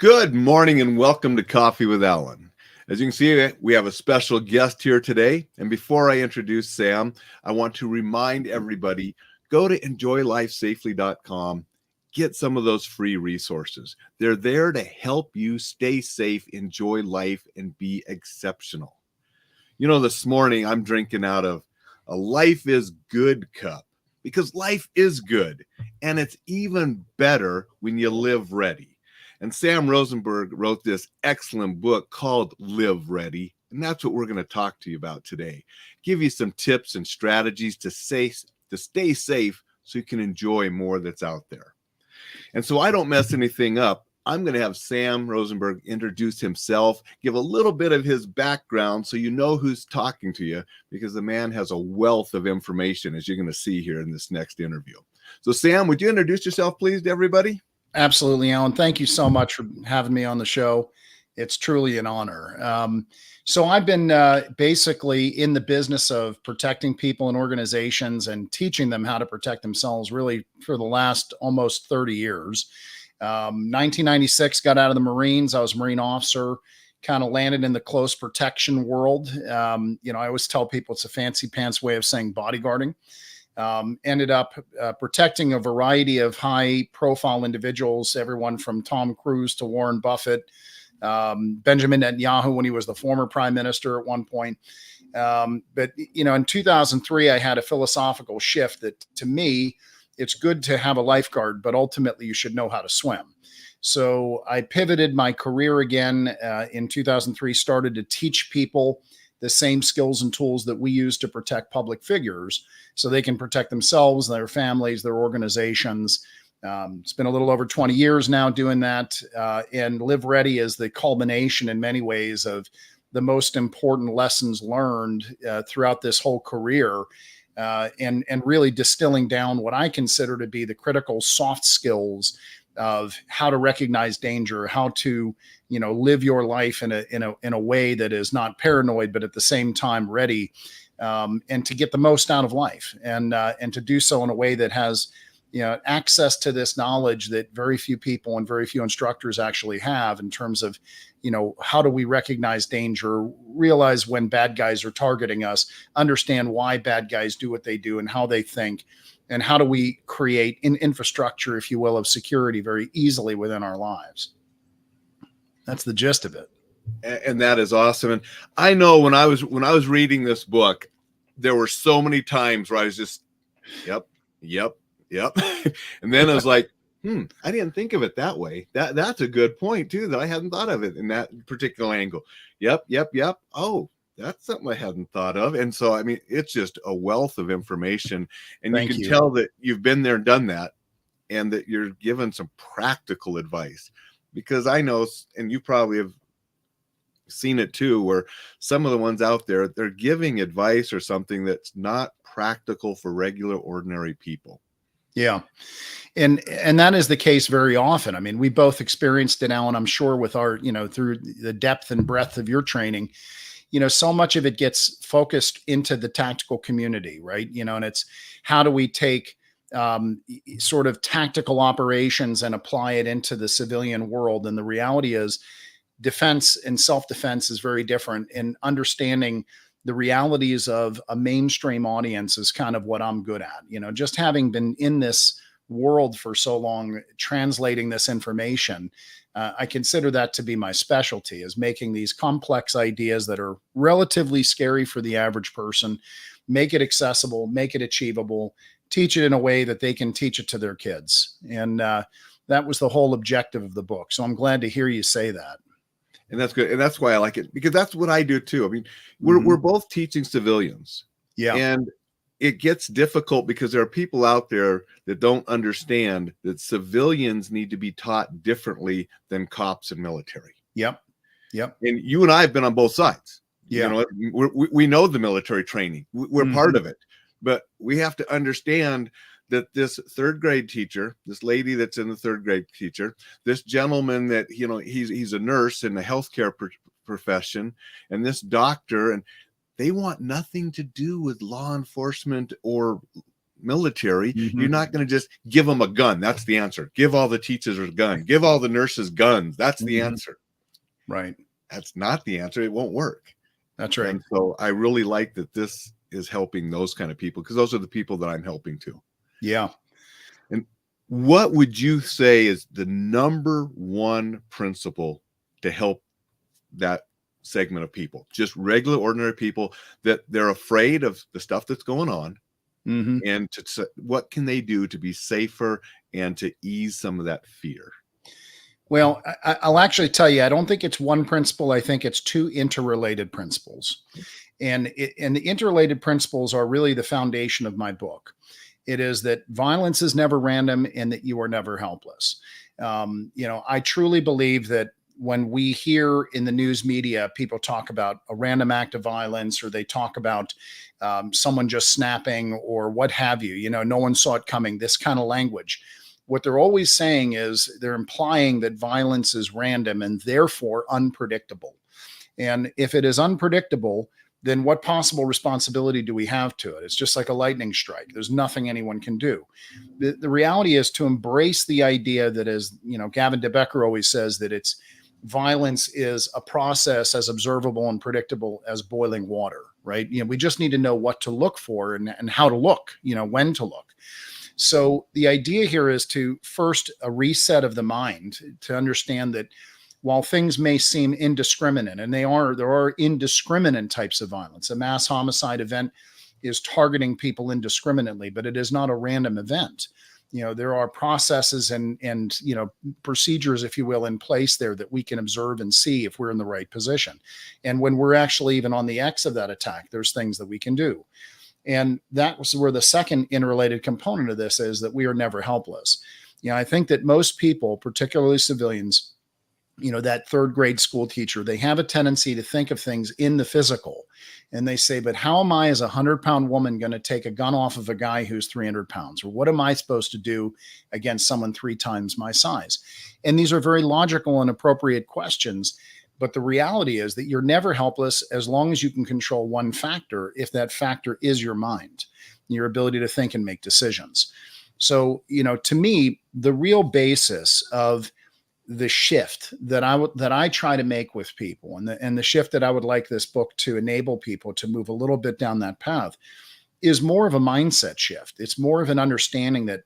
Good morning and welcome to Coffee with Alain. As you can see, we have a special guest here today. And before I introduce Sam, I want to remind everybody, go to enjoylifesafely.com, get some of those free resources. They're there to help you stay safe, enjoy life, and be exceptional. You know, this morning I'm drinking out of a Life is Good cup because life is good. And it's even better when you live ready. And Sam Rosenberg wrote this excellent book called Live Ready. And that's what we're going to talk to you about today. Give you some tips and strategies to stay safe so you can enjoy more that's out there. And so I don't mess anything up. I'm going to have Sam Rosenberg introduce himself, give a little bit of his background so you know who's talking to you, because the man has a wealth of information, as you're going to see here in this next interview. So Sam, would you introduce yourself, please, to everybody? Absolutely, Alan. Thank you so much for having me on the show. It's truly an honor. So I've been basically in the business of protecting people and organizations and teaching them how to protect themselves really for the last almost 30 years. 1996, got out of the Marines. I was a Marine officer, kind of landed in the close protection world. I always tell people it's a fancy pants way of saying bodyguarding. Ended up protecting a variety of high profile individuals, everyone from Tom Cruise to Warren Buffett, Benjamin Netanyahu when he was the former prime minister at one point. But in 2003, I had a philosophical shift that, to me, it's good to have a lifeguard, but ultimately you should know how to swim. So I pivoted my career again in 2003, started to teach people the same skills and tools that we use to protect public figures so they can protect themselves, their families, their organizations. It's been a little over 20 years now doing that. And Live Ready is the culmination in many ways of the most important lessons learned throughout this whole career, and really distilling down what I consider to be the critical soft skills of how to recognize danger, how to, live your life in a way that is not paranoid, but at the same time ready, and to get the most out of life, and to do so in a way that has, access to this knowledge that very few people and very few instructors actually have in terms of, how do we recognize danger, realize when bad guys are targeting us, understand why bad guys do what they do and how they think, and how do we create an infrastructure, if you will, of security very easily within our lives. That's the gist of it. And that is awesome. And I know when I was reading this book, there were so many times where I was just, yep. And then I was like, I didn't think of it that way. That's a good point too, that I hadn't thought of it in that particular angle. Yep. Oh, that's something I hadn't thought of. And so, I mean, it's just a wealth of information, and you can tell that you've been there and done that, and that you're given some practical advice, because I know, and you probably have seen it too, where some of the ones out there, they're giving advice or something that's not practical for regular, ordinary people. Yeah. And that is the case very often. I mean, we both experienced it, Alan, I'm sure, with our, through the depth and breadth of your training. So much of it gets focused into the tactical community, right? And it's how do we take sort of tactical operations and apply it into the civilian world. And the reality is defense and self-defense is very different, and understanding the realities of a mainstream audience is kind of what I'm good at. Just having been in this world for so long, translating this information, I consider that to be my specialty, is making these complex ideas that are relatively scary for the average person, make it accessible, make it achievable, teach it in a way that they can teach it to their kids. And that was the whole objective of the book. So I'm glad to hear you say that. And that's good. And that's why I like it, because that's what I do too. I mean, we're both teaching civilians. Yeah. And it gets difficult because there are people out there that don't understand that civilians need to be taught differently than cops and military. Yep. And you and I have been on both sides. Yeah. We know the military training. We're part of it. But we have to understand that this third grade teacher, this lady that's in the third grade teacher, this gentleman that, he's a nurse in the healthcare profession, and this doctor, and they want nothing to do with law enforcement or military, Mhm. you're not going to just give them a gun. That's the answer. Give all the teachers a gun. Give all the nurses guns. That's the Mhm. answer. Right. That's not the answer. It won't work. That's right. And so I really like that this is helping those kind of people, because those are the people that I'm helping too. Yeah. And what would you say is the number one principle to help that segment of people, just regular, ordinary people, that they're afraid of the stuff that's going on? Mhm. And what can they do to be safer and to ease some of that fear? Well, I'll actually tell you, I don't think it's one principle. I think it's two interrelated principles. And the interrelated principles are really the foundation of my book. It is that violence is never random and that you are never helpless. I truly believe that when we hear in the news media people talk about a random act of violence, or they talk about someone just snapping or what have you, no one saw it coming, this kind of language. What they're always saying is they're implying that violence is random and therefore unpredictable. And if it is unpredictable, then what possible responsibility do we have to it? It's just like a lightning strike. There's nothing anyone can do. The reality is to embrace the idea that, as Gavin de Becker always says, that it's violence is a process as observable and predictable as boiling water, right? We just need to know what to look for and how to look, when to look. So the idea here is to first a reset of the mind to understand that while things may seem indiscriminate, and there are indiscriminate types of violence. A mass homicide event is targeting people indiscriminately, but it is not a random event. There are processes and procedures, if you will, in place there that we can observe and see if we're in the right position. And when we're actually even on the X of that attack, there's things that we can do. And that was where the second interrelated component of this is, that we are never helpless. I think that most people, particularly civilians, that third grade school teacher, they have a tendency to think of things in the physical. And they say, but how am I as a 100-pound woman going to take a gun off of a guy who's 300 pounds? Or what am I supposed to do against someone 3 times my size? And these are very logical and appropriate questions. But the reality is that you're never helpless as long as you can control one factor, if that factor is your mind, your ability to think and make decisions. So, to me, the real basis of the shift that I try to make with people, and the shift that I would like this book to enable people to move a little bit down that path, is more of a mindset shift. It's more of an understanding that,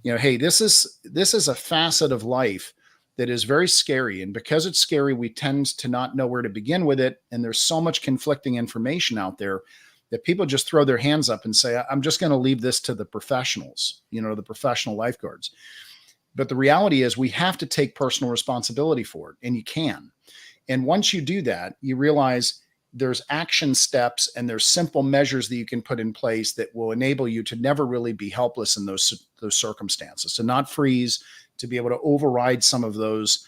hey, this is a facet of life that is very scary. And because it's scary, we tend to not know where to begin with it. And there's so much conflicting information out there that people just throw their hands up and say, I'm just going to leave this to the professionals, the professional lifeguards. But the reality is we have to take personal responsibility for it, and you can. And once you do that, you realize there's action steps and there's simple measures that you can put in place that will enable you to never really be helpless in those circumstances, to not freeze, to be able to override some of those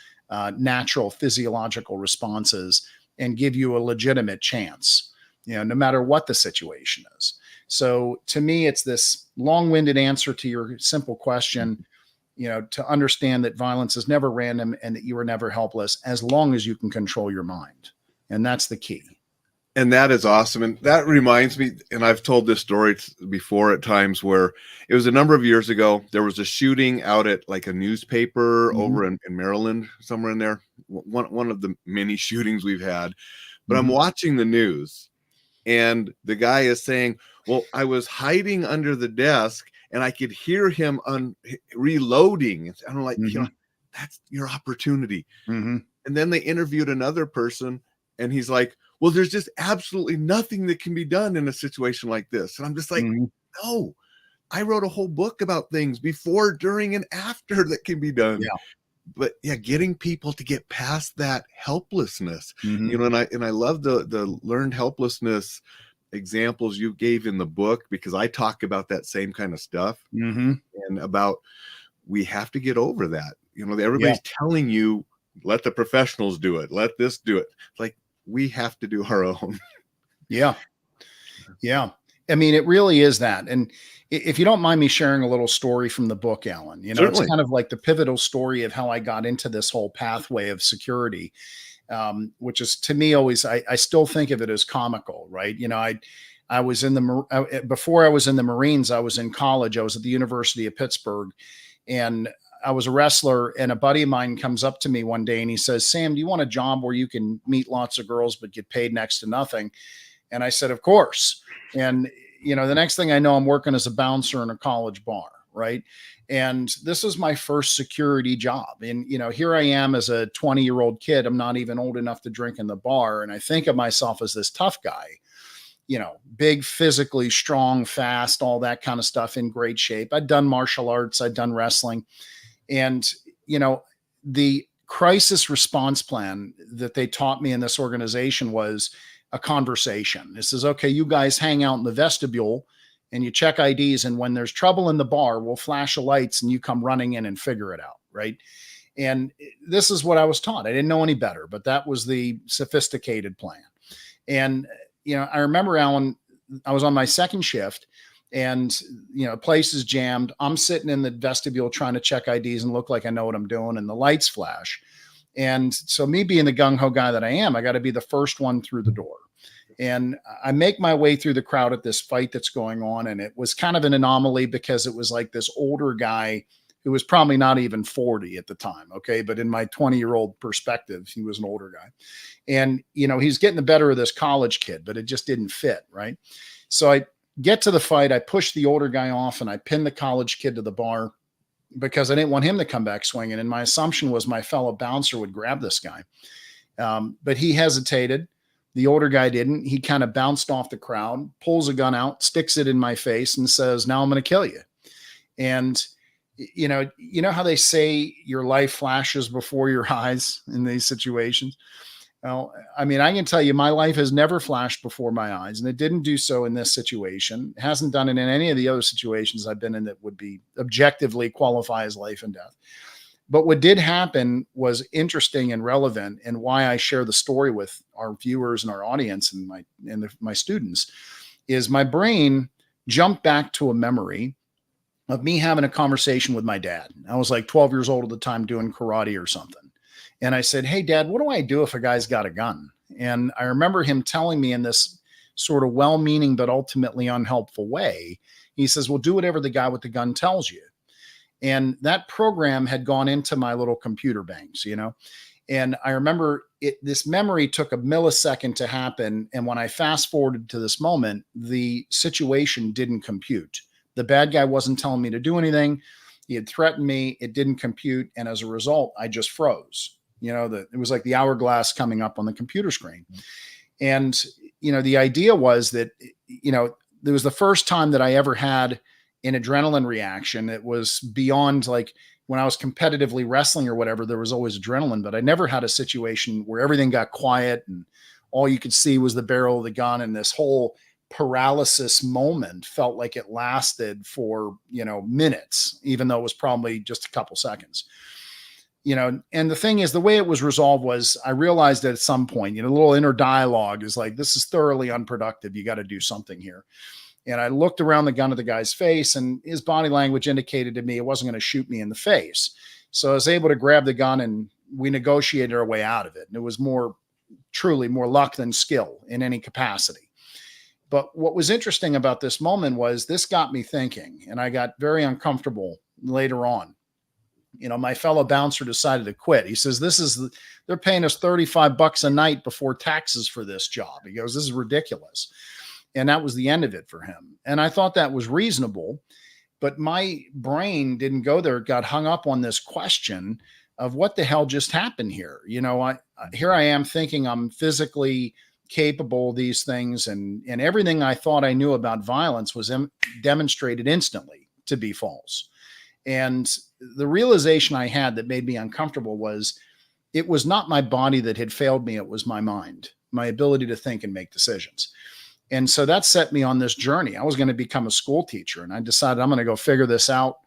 natural physiological responses and give you a legitimate chance, no matter what the situation is. So to me, it's this long-winded answer to your simple question, to understand that violence is never random and that you are never helpless as long as you can control your mind. And that's the key. And that is awesome. And that reminds me, and I've told this story before at times, where it was a number of years ago. There was a shooting out at like a newspaper over in Maryland, somewhere in there. One of the many shootings we've had. But I'm watching the news, and the guy is saying, well, I was hiding under the desk and I could hear him reloading. And I'm like, that's your opportunity. And then they interviewed another person, and he's like, well, there's just absolutely nothing that can be done in a situation like this. And I'm just like, no, I wrote a whole book about things before, during, and after that can be done. Yeah. But yeah, getting people to get past that helplessness, Mm-hmm. and I love the learned helplessness examples you gave in the book, because I talk about that same kind of stuff, and about we have to get over that. Everybody's telling you, let the professionals do it, let this do it. It's like, we have to do our own. Yeah. I mean, it really is that. And if you don't mind me sharing a little story from the book, Alan, Certainly. It's kind of like the pivotal story of how I got into this whole pathway of security, which is, to me, always, I still think of it as comical, right? I was in before I was in the Marines, I was in college. I was at the University of Pittsburgh, and I was a wrestler. And a buddy of mine comes up to me one day and he says, "Sam, do you want a job where you can meet lots of girls but get paid next to nothing?" And I said, "Of course." And the next thing I know, I'm working as a bouncer in a college bar, right? And this was my first security job. And here I am as a 20-year-old kid. I'm not even old enough to drink in the bar, and I think of myself as this tough guy. Big, physically strong, fast, all that kind of stuff, in great shape. I'd done martial arts, I'd done wrestling. And, the crisis response plan that they taught me in this organization was a conversation. This is, okay, you guys hang out in the vestibule and you check IDs. And when there's trouble in the bar, we'll flash the lights and you come running in and figure it out. Right. And this is what I was taught. I didn't know any better, but that was the sophisticated plan. And I remember, Alan, I was on my second shift and, place is jammed. I'm sitting in the vestibule trying to check IDs and look like I know what I'm doing, and the lights flash. And so, me being the gung-ho guy that I am, I got to be the first one through the door. And I make my way through the crowd at this fight that's going on. And it was kind of an anomaly because it was like this older guy who was probably not even 40 at the time. Okay. But in my 20-year-old perspective, he was an older guy. And, he's getting the better of this college kid, but it just didn't fit. Right. So I get to the fight. I push the older guy off and I pin the college kid to the bar because I didn't want him to come back swinging. And my assumption was my fellow bouncer would grab this guy. But he hesitated. The older guy didn't. He kind of bounced off the crowd, pulls a gun out, sticks it in my face and says, "Now I'm going to kill you." And you know how they say your life flashes before your eyes in these situations? Well, I mean, I can tell you my life has never flashed before my eyes, and it didn't do so in this situation. It hasn't done it in any of the other situations I've been in that would be objectively qualify as life and death. But what did happen was interesting and relevant, and why I share the story with our viewers and our audience and my students is my brain jumped back to a memory of me having a conversation with my dad. I was like 12 years old at the time doing karate or something. And I said, "Hey, Dad, what do I do if a guy's got a gun?" And I remember him telling me in this sort of well-meaning but ultimately unhelpful way, he says, "Well, do whatever the guy with the gun tells you." And that program had gone into my little computer banks, And I remember this memory took a millisecond to happen. And when I fast forwarded to this moment, the situation didn't compute. The bad guy wasn't telling me to do anything. He had threatened me. It didn't compute. And as a result, I just froze. It was like the hourglass coming up on the computer screen. And, the idea was that, there was the first time that I ever had an adrenaline reaction. It was beyond, like, when I was competitively wrestling or whatever, there was always adrenaline, but I never had a situation where everything got quiet and all you could see was the barrel of the gun. And this whole paralysis moment felt like it lasted for, minutes, even though it was probably just a couple seconds. And the thing is, the way it was resolved was I realized that at some point, the little inner dialogue is like, this is thoroughly unproductive. You got to do something here. And I looked around the gun at the guy's face, and his body language indicated to me it wasn't going to shoot me in the face. So I was able to grab the gun and we negotiated our way out of it. And it was truly more luck than skill in any capacity. But what was interesting about this moment was this got me thinking, and I got very uncomfortable later on. My fellow bouncer decided to quit. He says, they're paying us $35 a night before taxes for this job. He goes, "This is ridiculous." And that was the end of it for him. And I thought that was reasonable, but my brain didn't go there. It got hung up on this question of what the hell just happened here. Here I am thinking I'm physically capable of these things, and everything I thought I knew about violence was demonstrated instantly to be false. And the realization I had that made me uncomfortable was it was not my body that had failed me. It was my mind, my ability to think and make decisions. And so that set me on this journey. I was going to become a school teacher, and I decided I'm going to go figure this out.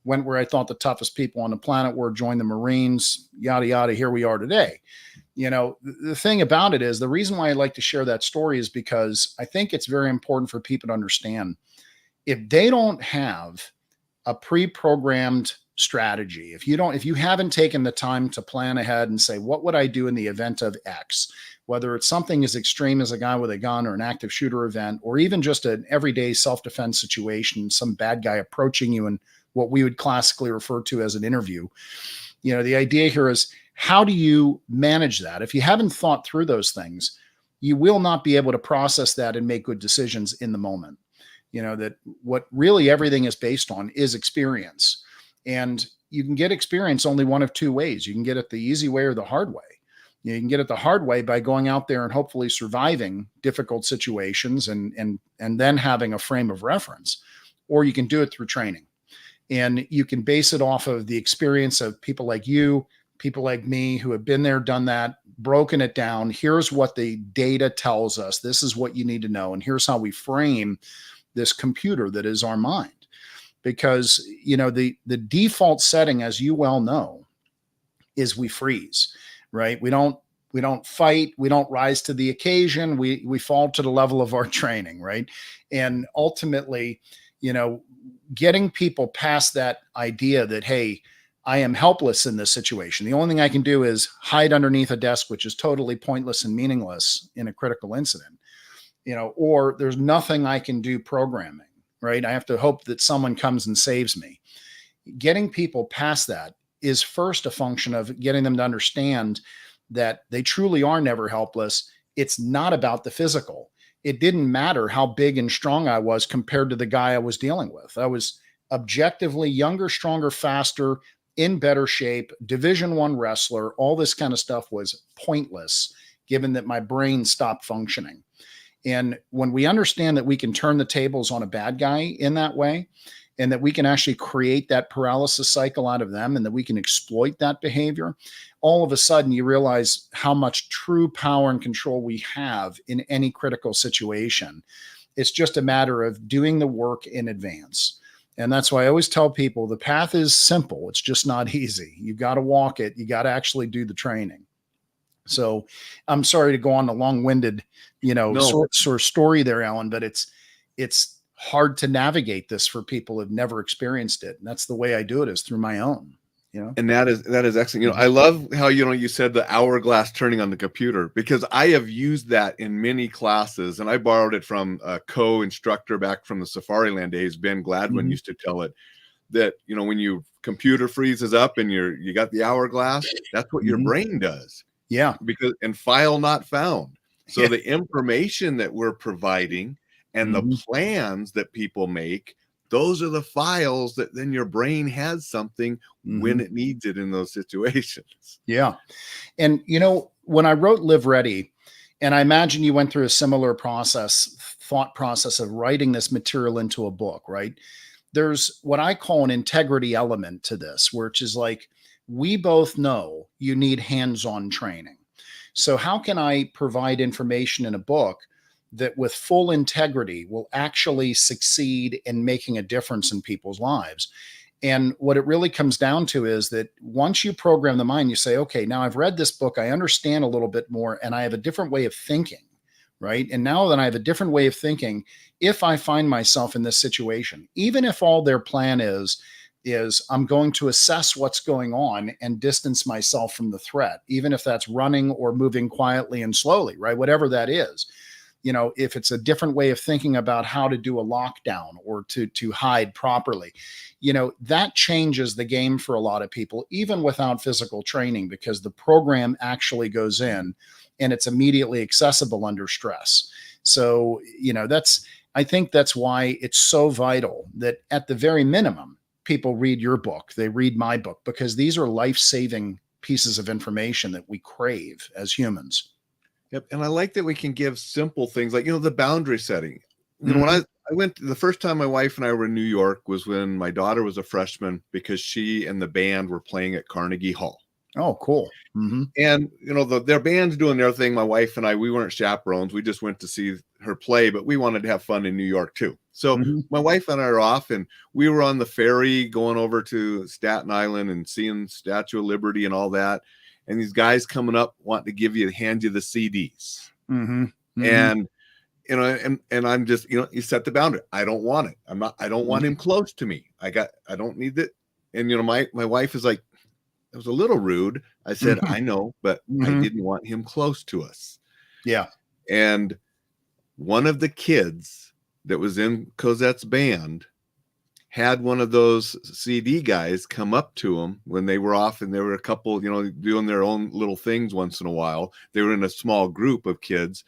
Went where I thought the toughest people on the planet were, joined the Marines, yada, yada. Here we are today. The thing about it is, the reason why I like to share that story is because I think it's very important for people to understand if they don't have a pre-programmed strategy. If you haven't taken the time to plan ahead and say, what would I do in the event of X, whether it's something as extreme as a guy with a gun or an active shooter event, or even just an everyday self-defense situation, some bad guy approaching you in what we would classically refer to as an interview. The idea here is, how do you manage that? If you haven't thought through those things, you will not be able to process that and make good decisions in the moment. That what really everything is based on is experience. And you can get experience only one of two ways. You can get it the easy way or the hard way. You can get it the hard way by going out there and hopefully surviving difficult situations and then having a frame of reference, or you can do it through training. And you can base it off of the experience of people like you, people like me who have been there, done that, broken it down. Here's what the data tells us. This is what you need to know. And here's how we frame this computer that is our mind. Because, the default setting, as you well know, is we freeze, right? We don't fight. We don't rise to the occasion. We fall to the level of our training, right? And ultimately, getting people past that idea that, hey, I am helpless in this situation. The only thing I can do is hide underneath a desk, which is totally pointless and meaningless in a critical incident, or there's nothing I can do programming, right? I have to hope that someone comes and saves me. Getting people past that is first a function of getting them to understand that they truly are never helpless. It's not about the physical. It didn't matter how big and strong I was compared to the guy I was dealing with. I was objectively younger, stronger, faster, in better shape, Division I wrestler. All this kind of stuff was pointless given that my brain stopped functioning. And when we understand that we can turn the tables on a bad guy in that way, and that we can actually create that paralysis cycle out of them, and that we can exploit that behavior, all of a sudden you realize how much true power and control we have in any critical situation. It's just a matter of doing the work in advance. And that's why I always tell people the path is simple. It's just not easy. You got to walk it. You got to actually do the training. So I'm sorry to go on a long-winded, sort of story there, Alan, but it's hard to navigate this for people who've never experienced it. And that's the way I do it, is through my own. And that is excellent. I love how, you said the hourglass turning on the computer, because I have used that in many classes, and I borrowed it from a co-instructor back from the Safariland days. Ben Gladwin used to tell it that, when your computer freezes up and you got the hourglass, that's what your brain does. Yeah. And file not found. So the information that we're providing and the plans that people make, those are the files that then your brain has something when it needs it in those situations. Yeah. And, when I wrote Live Ready, and I imagine you went through a similar thought process of writing this material into a book, right? There's what I call an integrity element to this, which is like, we both know you need hands-on training. So how can I provide information in a book that with full integrity will actually succeed in making a difference in people's lives? And what it really comes down to is that once you program the mind, you say, okay, now I've read this book, I understand a little bit more, and I have a different way of thinking, right? And now that I have a different way of thinking, if I find myself in this situation, even if all their plan is I'm going to assess what's going on and distance myself from the threat, even if that's running or moving quietly and slowly, right? Whatever that is. If it's a different way of thinking about how to do a lockdown or to hide properly, that changes the game for a lot of people, even without physical training, because the program actually goes in and it's immediately accessible under stress. So, I think that's why it's so vital that at the very minimum, people read your book, they read my book, because these are life-saving pieces of information that we crave as humans. Yep. And I like that we can give simple things like, the boundary setting. When I went, the first time my wife and I were in New York was when my daughter was a freshman, because she and the band were playing at Carnegie Hall. Oh, cool. And, their band's doing their thing. My wife and I, we weren't chaperones. We just went to see her play, but we wanted to have fun in New York too. So my wife and I are off, and we were on the ferry going over to Staten Island and seeing Statue of Liberty and all that. And these guys coming up wanting to hand you the CDs. And, and I'm just, you set the boundary. I don't want it. I don't want him close to me. I don't need it. and my wife is like, it was a little rude. I said, Mhm. I know, but I Mhm. didn't want him close to us. Yeah. And one of the kids that was in Cosette's band had one of those CD guys come up to him when they were off, and there were a couple, doing their own little things once in a while. They were in a small group of kids,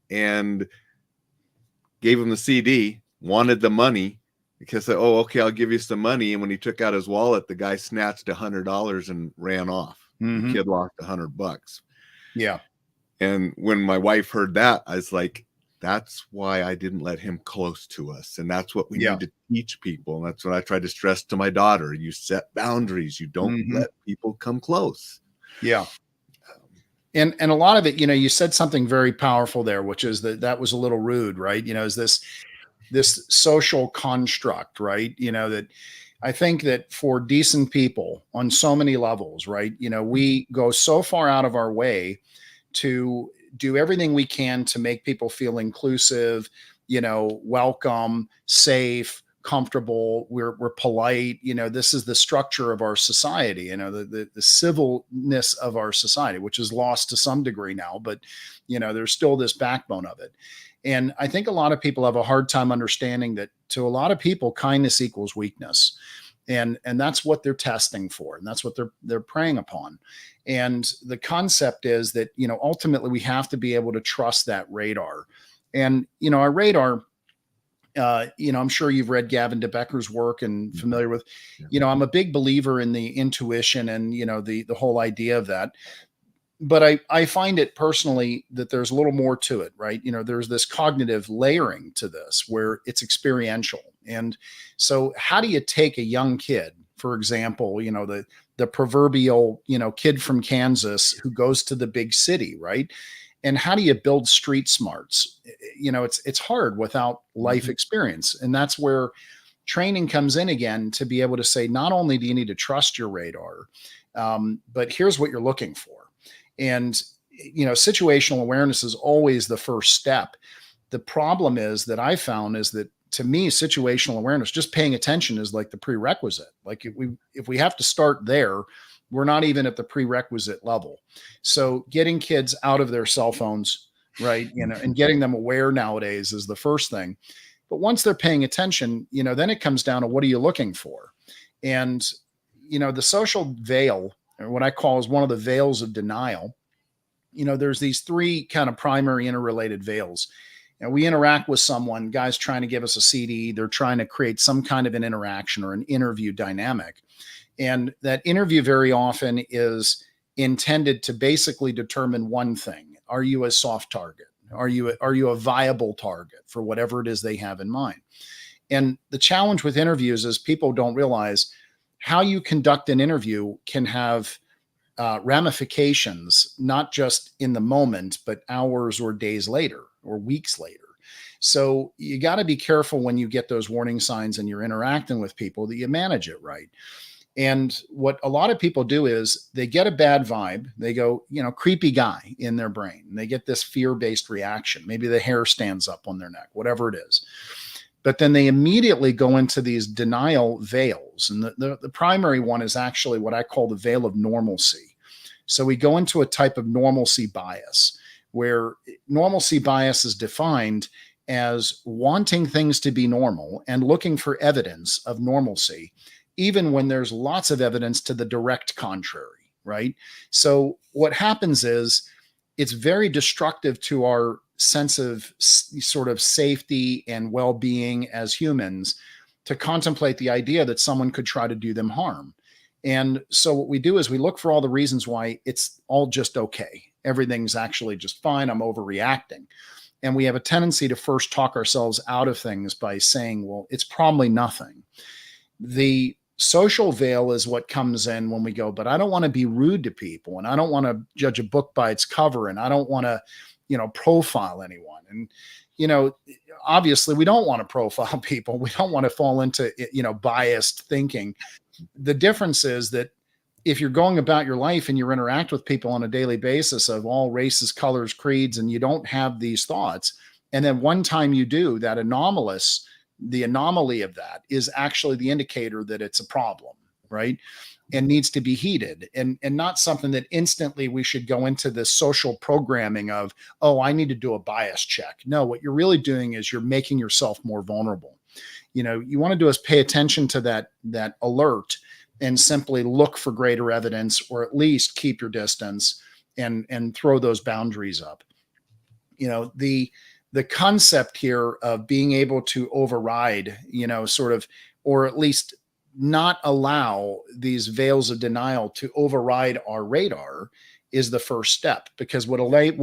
and gave him the CD, wanted the money because, oh, okay, I'll give you some money. And when he took out his wallet, the guy snatched $100 and ran off. The Mhm. kid lost $100. Yeah. And when my wife heard that, I was like, that's why I didn't let him close to us. And that's what we Yeah. need to teach people. And that's what I try to stress to my daughter. You set boundaries. You don't Mhm. let people come close. Yeah. And a lot of it, you said something very powerful there, which is that was a little rude, right? Is this social construct, right? That I think that for decent people on so many levels, right? We go so far out of our way to do everything we can to make people feel inclusive, welcome, safe, comfortable. We're polite. This is the structure of our society. The civilness of our society, which is lost to some degree now, but there's still this backbone of it. And I think a lot of people have a hard time understanding that to a lot of people, kindness equals weakness. And that's what they're testing for, and that's what they're preying upon. And the concept is that ultimately we have to be able to trust that radar. And our radar, I'm sure you've read Gavin DeBecker's work and familiar with, Yeah. I'm a big believer in the intuition and the whole idea of that. But I find it personally that there's a little more to it, right? There's this cognitive layering to this where it's experiential. And so how do you take a young kid, for example, the proverbial, kid from Kansas who goes to the big city, right? And how do you build street smarts? It's hard without life experience. And that's where training comes in again, to be able to say, not only do you need to trust your radar, but here's what you're looking for. And situational awareness is always the first step. The problem is that I found is that, to me, situational awareness, just paying attention, is like the prerequisite. Like if we have to start there, we're not even at the prerequisite level. So getting kids out of their cell phones, right, and getting them aware nowadays is the first thing. But once they're paying attention, then it comes down to, what are you looking for? And the social veil, or what I call is one of the veils of denial. There's these three kind of primary interrelated veils. We interact with someone, guys trying to give us a CD, they're trying to create some kind of an interaction or an interview dynamic. And that interview very often is intended to basically determine one thing. Are you a soft target? Are you a viable target for whatever it is they have in mind? And the challenge with interviews is people don't realize how you conduct an interview can have ramifications, not just in the moment, but hours or days later or weeks later. So you got to be careful when you get those warning signs and you're interacting with people, that you manage it right. And what a lot of people do is they get a bad vibe. They go, creepy guy in their brain. And they get this fear-based reaction. Maybe the hair stands up on their neck, whatever it is. But then they immediately go into these denial veils. And the primary one is actually what I call the veil of normalcy. So we go into a type of normalcy bias, where normalcy bias is defined as wanting things to be normal and looking for evidence of normalcy, even when there's lots of evidence to the direct contrary, right? So what happens is, it's very destructive to our sense of sort of safety and well-being as humans to contemplate the idea that someone could try to do them harm. And so what we do is we look for all the reasons why it's all just okay. Everything's actually just fine. I'm overreacting. And we have a tendency to first talk ourselves out of things by saying, well, it's probably nothing. The social veil is what comes in when we go, but I don't want to be rude to people, and I don't want to judge a book by its cover, and I don't want to, profile anyone. And, obviously we don't want to profile people. We don't want to fall into, biased thinking. The difference is that if you're going about your life and you interact with people on a daily basis of all races, colors, creeds, and you don't have these thoughts, and then one time you do, that anomalous the anomaly of that is actually the indicator that it's a problem, right? And needs to be heeded, and not something that instantly we should go into the social programming of, oh, I need to do a bias check. No, what you're really doing is you're making yourself more vulnerable. You want to do is pay attention to that alert and simply look for greater evidence, or at least keep your distance and throw those boundaries up. The concept here of being able to override, sort of, or at least not allow these veils of denial to override our radar is the first step, because what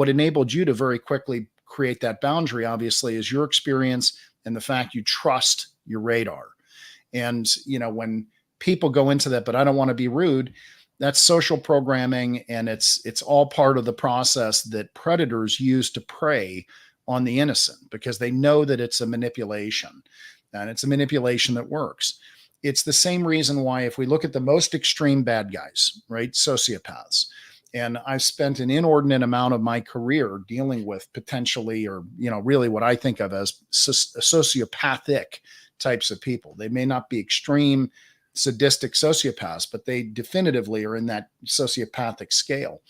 enabled you to very quickly create that boundary, obviously, is your experience and the fact you trust your radar. And, when people go into that, but I don't want to be rude, that's social programming. And it's all part of the process that predators use to prey on the innocent, because they know that it's a manipulation, and it's a manipulation that works. It's the same reason why, if we look at the most extreme bad guys, right, sociopaths, and I've spent an inordinate amount of my career dealing with potentially, or, really what I think of as sociopathic types of people. They may not be extreme sadistic sociopaths, but they definitively are in that sociopathic scale.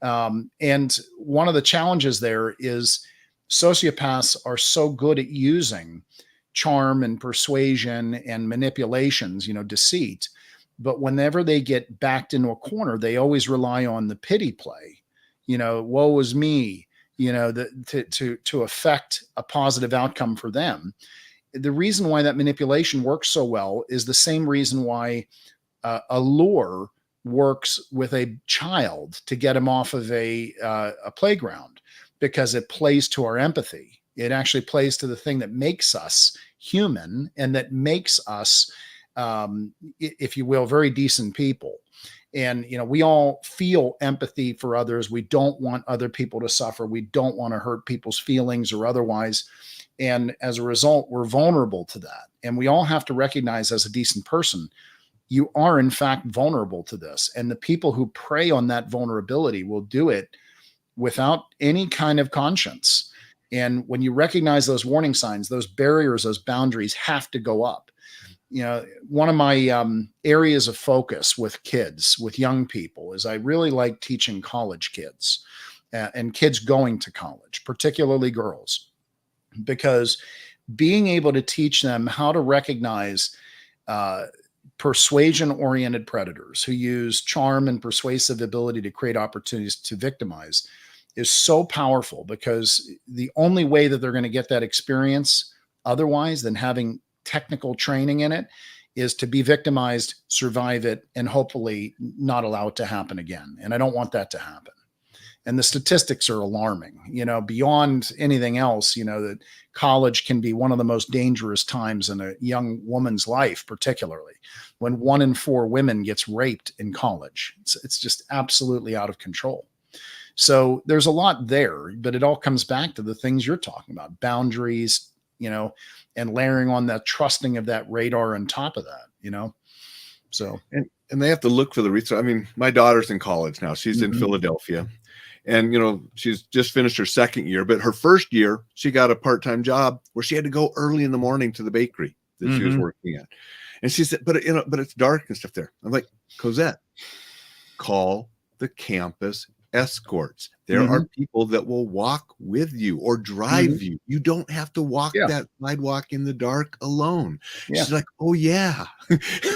And one of the challenges there is sociopaths are so good at using charm and persuasion and manipulations, deceit. But whenever they get backed into a corner, they always rely on the pity play, woe is me, to affect a positive outcome for them. The reason why that manipulation works so well is the same reason why a lure works with a child to get him off of a playground, because it plays to our empathy. It actually plays to the thing that makes us human, and that makes us, if you will, very decent people. And, we all feel empathy for others. We don't want other people to suffer. We don't want to hurt people's feelings or otherwise. And as a result, we're vulnerable to that. And we all have to recognize, as a decent person, you are in fact vulnerable to this. And the people who prey on that vulnerability will do it without any kind of conscience. And when you recognize those warning signs, those barriers, those boundaries have to go up. One of my areas of focus with kids, with young people, is I really like teaching college kids and kids going to college, particularly girls, because being able to teach them how to recognize persuasion-oriented predators who use charm and persuasive ability to create opportunities to victimize is so powerful, because the only way that they're going to get that experience otherwise than having technical training in it is to be victimized, survive it, and hopefully not allow it to happen again. And I don't want that to happen. And the statistics are alarming, beyond anything else, that college can be one of the most dangerous times in a young woman's life, particularly when 1 in 4 women gets raped in college. It's just absolutely out of control. So there's a lot there, but it all comes back to the things you're talking about: boundaries, and layering on that trusting of that radar on top of that, So, and they have to look for the research. I mean, my daughter's in college now. She's in Philadelphia, and, she's just finished her second year, but her first year, she got a part-time job where she had to go early in the morning to the bakery that she was working at. And she said, but it's dark and stuff there. I'm like, Cosette, call the campus escorts. There are people that will walk with you or drive you. You don't have to walk that sidewalk in the dark alone. She's like, oh yeah.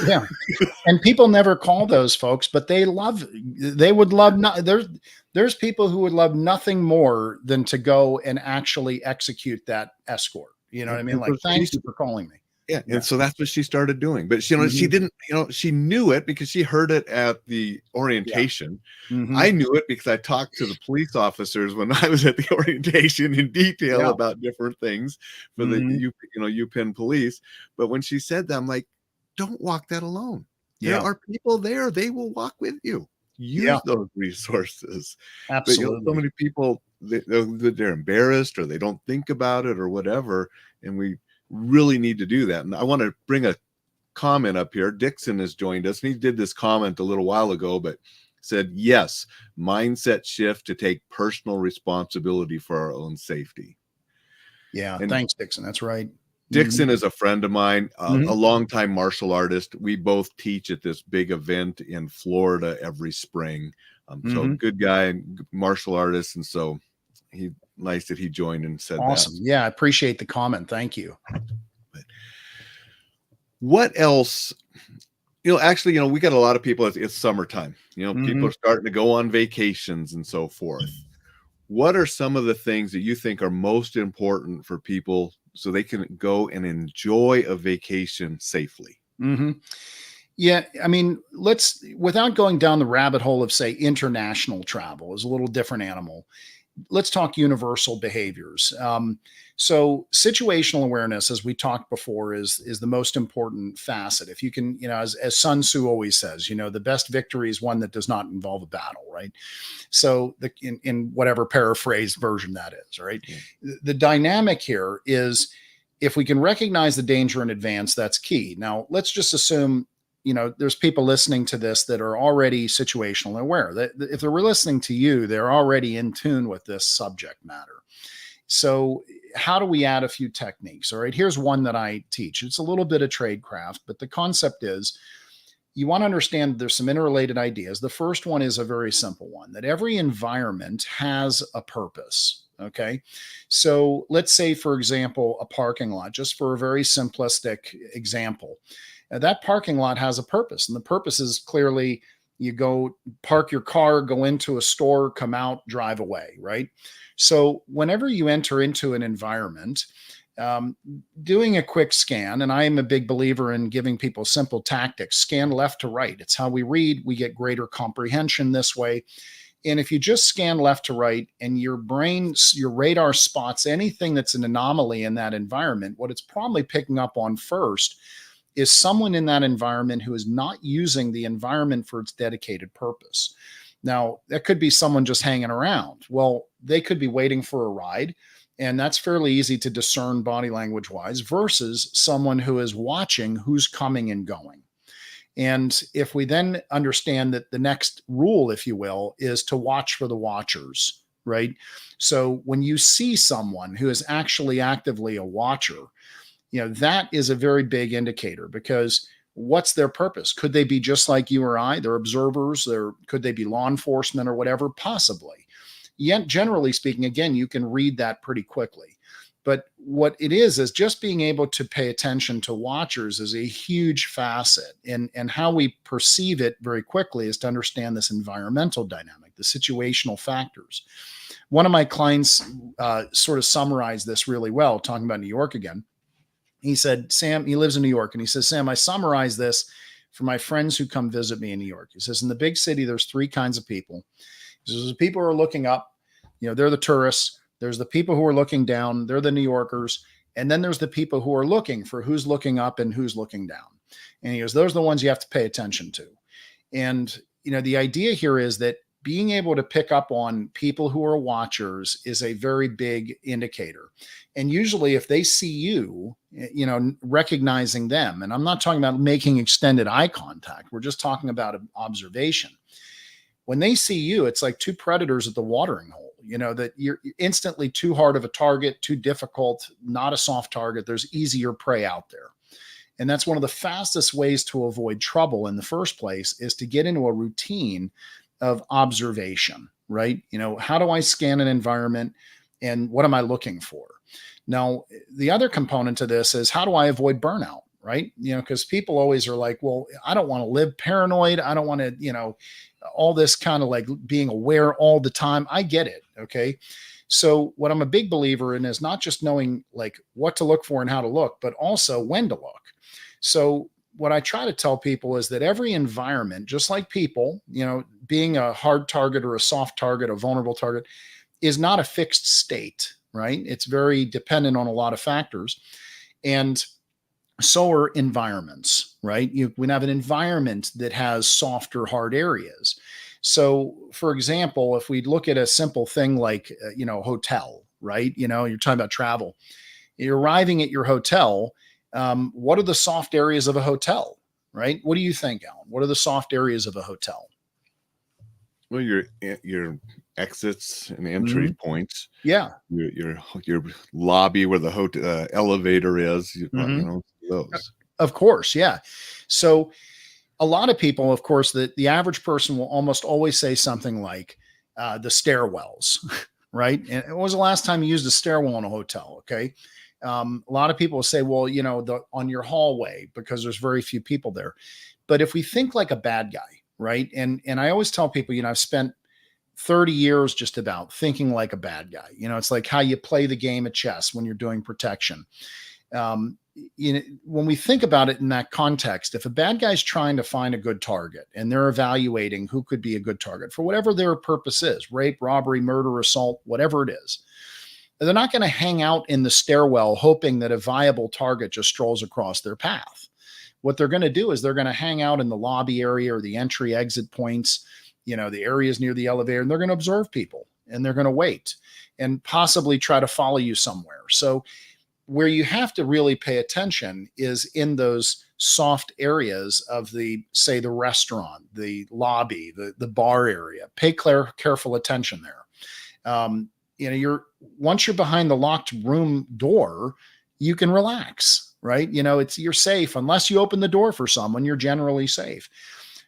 Yeah. And people never call those folks, but they would love there's people who would love nothing more than to go and actually execute that escort. You know what I mean? Like, thank you for calling me. Yeah. And so that's what she started doing. But she didn't, she knew it because she heard it at the orientation. I knew it because I talked to the police officers when I was at the orientation in detail about different things for the UPenn police. But when she said that, I'm like, don't walk that alone. There are people there. They will walk with you. Use those resources. Absolutely. But so many people, they're embarrassed or they don't think about it or whatever. And we really need to do that. And I want to bring a comment up here. Dixon has joined us, and he did this comment a little while ago, but said, yes, mindset shift to take personal responsibility for our own safety. Yeah. And thanks, Dixon. That's right. Dixon is a friend of mine, Mhm. a longtime martial artist. We both teach at this big event in Florida every spring. So Mhm. good guy and martial artist. And so nice that he joined and said that. Awesome. Yeah, I appreciate the comment. Thank you. But what else? Actually, we got a lot of people. It's summertime. People Mhm. are starting to go on vacations and so forth. What are some of the things that you think are most important for people so they can go and enjoy a vacation safely? Mhm. Yeah, I mean, without going down the rabbit hole of, say, international travel is a little different animal. Let's talk universal behaviors. So situational awareness, as we talked before, is the most important facet. If you can, as Sun Tzu always says, the best victory is one that does not involve a battle, right? So in whatever paraphrase version that is, right? Yeah. The dynamic here is if we can recognize the danger in advance, that's key. Now, let's just assume there's people listening to this that are already situationally aware that if they're listening to you, they're already in tune with this subject matter. So how do we add a few techniques? All right, here's one that I teach. It's a little bit of tradecraft, but the concept is you want to understand there's some interrelated ideas. The first one is a very simple one, that every environment has a purpose. Okay. So let's say, for example, a parking lot, just for a very simplistic example. That parking lot has a purpose. And the purpose is clearly you go park your car, go into a store, come out, drive away. Right. So whenever you enter into an environment, um, doing a quick scan, and I am a big believer in giving people simple tactics, scan left to right. It's how we read. We get greater comprehension this way. And if you just scan left to right and your brain, your radar spots anything that's an anomaly in that environment, what it's probably picking up on first is someone in that environment who is not using the environment for its dedicated purpose. Now, that could be someone just hanging around. Well, they could be waiting for a ride, and that's fairly easy to discern body language wise, versus someone who is watching who's coming and going. And if we then understand that the next rule, if you will, is to watch for the watchers, right? So when you see someone who is actually actively a watcher, that is a very big indicator, because what's their purpose? Could they be just like you or I? They're observers. Could they be law enforcement or whatever? Possibly. Yet, generally speaking, again, you can read that pretty quickly. But what it is just being able to pay attention to watchers is a huge facet. And how we perceive it very quickly is to understand this environmental dynamic, the situational factors. One of my clients sort of summarized this really well, talking about New York again. He said, Sam, he lives in New York, and he says, Sam, I summarize this for my friends who come visit me in New York. He says, in the big city, there's three kinds of people. He says, there's the people who are looking up, they're the tourists. There's the people who are looking down, they're the New Yorkers. And then there's the people who are looking for who's looking up and who's looking down. And he goes, those are the ones you have to pay attention to. And, the idea here is that being able to pick up on people who are watchers is a very big indicator. And usually if they see you, recognizing them, and I'm not talking about making extended eye contact, we're just talking about observation. When they see you, it's like two predators at the watering hole, that you're instantly too hard of a target, too difficult, not a soft target. There's easier prey out there. And that's one of the fastest ways to avoid trouble in the first place, is to get into a routine of observation, right? How do I scan an environment and what am I looking for? Now, the other component to this is how do I avoid burnout, right? Because people always are like, well, I don't want to live paranoid. I don't want to, all this kind of like being aware all the time. I get it. Okay. So what I'm a big believer in is not just knowing like what to look for and how to look, but also when to look. So what I try to tell people is that every environment, just like people, being a hard target or a soft target, a vulnerable target, is not a fixed state, right? It's very dependent on a lot of factors. And so are environments, right? We have an environment that has soft or hard areas. So, for example, if we look at a simple thing like, hotel, right? You're talking about travel. You're arriving at your hotel. What are the soft areas of a hotel, right? What do you think, Alan? What are the soft areas of a hotel? Well, your exits and entry Mhm. points, Yeah. your lobby where the hotel elevator is, Mhm. those. Of course, yeah. So a lot of people, of course, the average person will almost always say something like the stairwells, right? And when was the last time you used a stairwell in a hotel? Okay. A lot of people will say, well, on your hallway because there's very few people there. But if we think like a bad guy, right? And I always tell people, I've spent 30 years just about thinking like a bad guy. It's like how you play the game of chess when you're doing protection. um, when we think about it in that context, if a bad guy's trying to find a good target and they're evaluating who could be a good target for whatever their purpose is, rape, robbery, murder, assault, whatever it is, they're not going to hang out in the stairwell hoping that a viable target just strolls across their path. What they're going to do is they're going to hang out in the lobby area or the entry exit points, the areas near the elevator, and they're going to observe people and they're going to wait and possibly try to follow you somewhere. So where you have to really pay attention is in those soft areas of say the restaurant, the lobby, the bar area. Pay careful attention there. You're once you're behind the locked room door, you can relax, right? You're safe unless you open the door for someone. You're generally safe.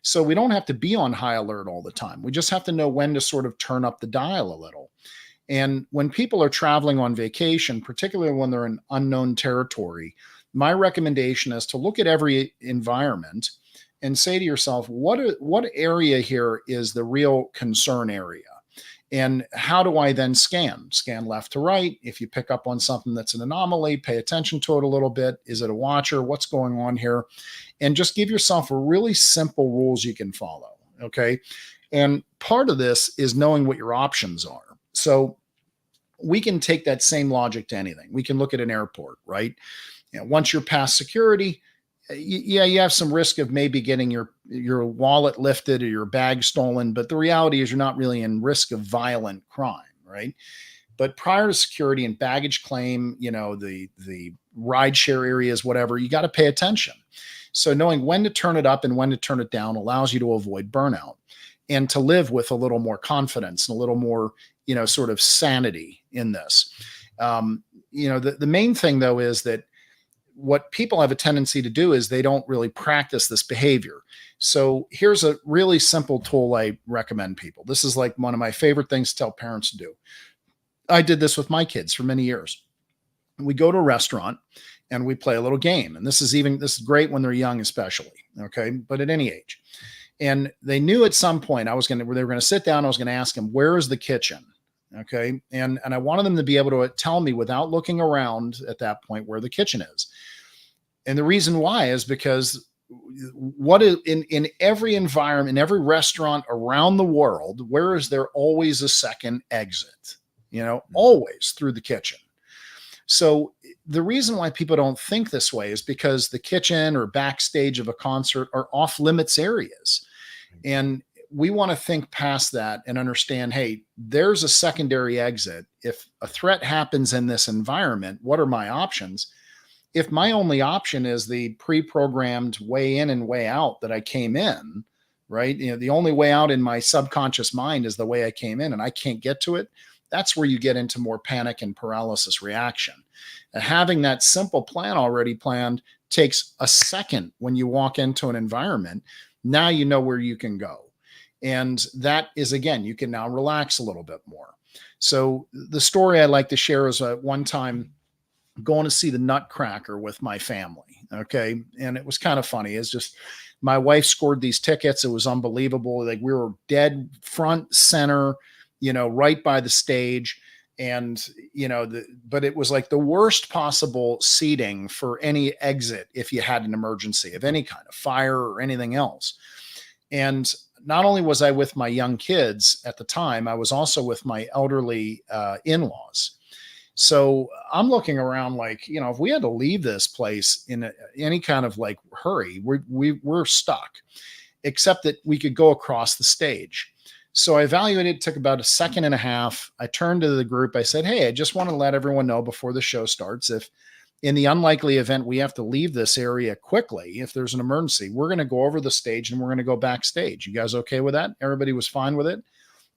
So we don't have to be on high alert all the time. We just have to know when to sort of turn up the dial a little. And when people are traveling on vacation, particularly when they're in unknown territory, my recommendation is to look at every environment and say to yourself, what area here is the real concern area? And how do I then scan? Scan left to right. If you pick up on something that's an anomaly, pay attention to it a little bit. Is it a watcher? What's going on here? And just give yourself a really simple rules you can follow. Okay. And part of this is knowing what your options are. So we can take that same logic to anything. We can look at an airport, right? Once you're past security, yeah, you have some risk of maybe getting your wallet lifted or your bag stolen, but the reality is you're not really in risk of violent crime, right? But prior to security and baggage claim, the ride share areas, whatever, you got to pay attention. So knowing when to turn it up and when to turn it down allows you to avoid burnout and to live with a little more confidence and a little more, sort of sanity in this. The main thing though is that what people have a tendency to do is they don't really practice this behavior. So here's a really simple tool I recommend people. This is like one of my favorite things to tell parents to do. I did this with my kids for many years. We go to a restaurant and we play a little game. And this is great when they're young, especially. Okay. But at any age. And they knew at some point they were going to sit down. I was going to ask them, where is the kitchen? Okay. And I wanted them to be able to tell me without looking around at that point where the kitchen is. And the reason why is because what is in every environment, in every restaurant around the world, where is there always a second exit? Always through the kitchen. So the reason why people don't think this way is because the kitchen or backstage of a concert are off limits areas. And we want to think past that and understand, hey, there's a secondary exit. If a threat happens in this environment, what are my options? If my only option is the pre-programmed way in and way out that I came in, right? The only way out in my subconscious mind is the way I came in and I can't get to it. That's where you get into more panic and paralysis reaction. And having that simple plan already planned takes a second when you walk into an environment. Now you know where you can go. And that is, again, you can now relax a little bit more. So the story I like to share is one time going to see the Nutcracker with my family. Okay. And it was kind of funny. It's just my wife scored these tickets. It was unbelievable. Like we were dead front center, right by the stage. And, but it was like the worst possible seating for any exit if you had an emergency of any kind of fire or anything else. And not only was I with my young kids at the time, I was also with my elderly in-laws. So I'm looking around like, if we had to leave this place in any kind of like hurry, we're stuck, except that we could go across the stage. So I evaluated, it took about a second and a half. I turned to the group. I said, hey, I just want to let everyone know before the show starts, in the unlikely event we have to leave this area quickly, if there's an emergency, we're going to go over the stage and we're going to go backstage. You guys okay with that? Everybody was fine with it.